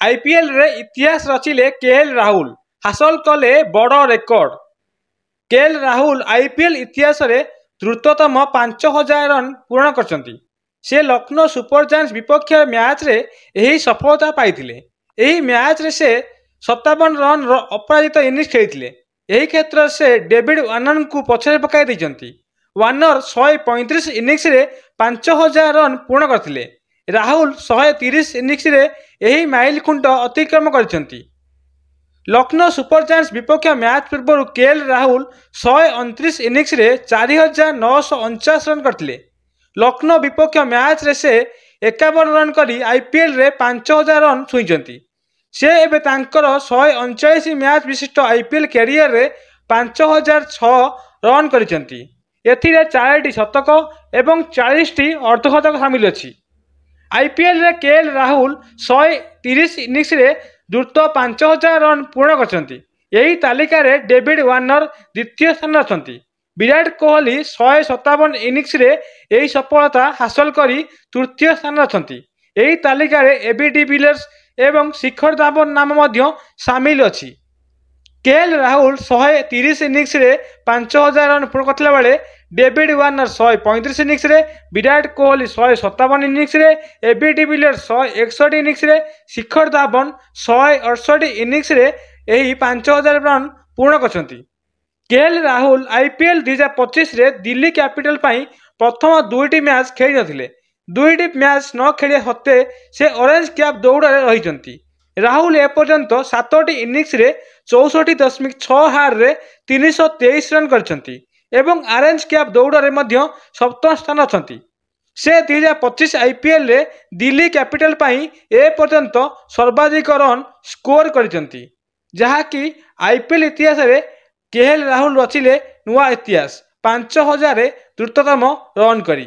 IPL रे इतिहास रचिले KL Rahul हासिल कले बड़ रेकर्ड। केएल राहुल आईपीएल इतिहास रे द्रुततम 5000 रन पूर्ण करछंती। से लखनऊ सुपर जायंट्स विपक्ष मैच रे यही सफलता पाइथिले। यही मैच रे से 57 रन अपराजित इनिंग्स खेलिथिले। यही क्षेत्र से डेविड वार्नर को पछरे पकाई दैछंती। वार्नर 135 इनिंग्स रे 5000 रन पूर्ण करथिले। राहुल 130 इनिंग्स रे यही माइल खुंट अतिक्रम करछंती। लखनऊ सुपर जायंट्स विपक्ष मैच पूर्व केएल राहुल 129 इनिंग्स रे 4949 रन करथिले। लखनऊ विपक्ष मैच रे से 51 रन करी आईपीएल रे 5000 रन छुईंचंती। से एबे तांकर 139 मैच विशिष्ट आईपीएल कैरियर रे 5006 रन करिसंती। एथिरे 4टी शतक एवं 40टी अर्धशतक शामिल अछि। आईपीएल रे केएल राहुल 130 इनिंग्स रे द्रुत 5000 रन पूर्ण करछंती। यही तालिका रे डेविड वार्नर द्वितीय स्थान अछंती। विराट कोहली 157 इनिंग्स रे यही सफलता हासिल करी तृतीय स्थान अछंती। यही तालिका रे एबी डिविलियर्स एवं शिखर धवन नाम मध्य शामिल अछि। केएल राहुल 130 इनिंग्स रे 5000 रन पूर्ण करथिला बेले डेविड वार्नर 135 इनिंग्स रे, विराट कोहली 157 इनिंग्स रे, एबी डिविलियर्स 161 इनिंग्स रे, शिखर धवन 168 इनिंग्स रे यही 5000 रन पूर्ण करछंती। केएल राहुल आईपीएल 2025 रे दिल्ली कैपिटल पाई प्रथम 2टी मैच खेली नथिले। 2टी मैच न खेलिया सत्ते से ऑरेंज कैप दौड़ रही। राहुल एपर्यंत 7टी इनिंग्स रे 64.6 हार रे 323 रन करछंती एवं ऑरेंज कैप दौड़ रे मध्य सप्तम स्थान अछंती। से 2025 आईपीएल रे दिल्ली कैपिटल पाई ए पर्यंत सर्वाधिक रन स्कोर करछंती, जहा कि आईपीएल इतिहास रे केएल राहुल रचिले नुआ इतिहास 5000 द्रुततम रन करी।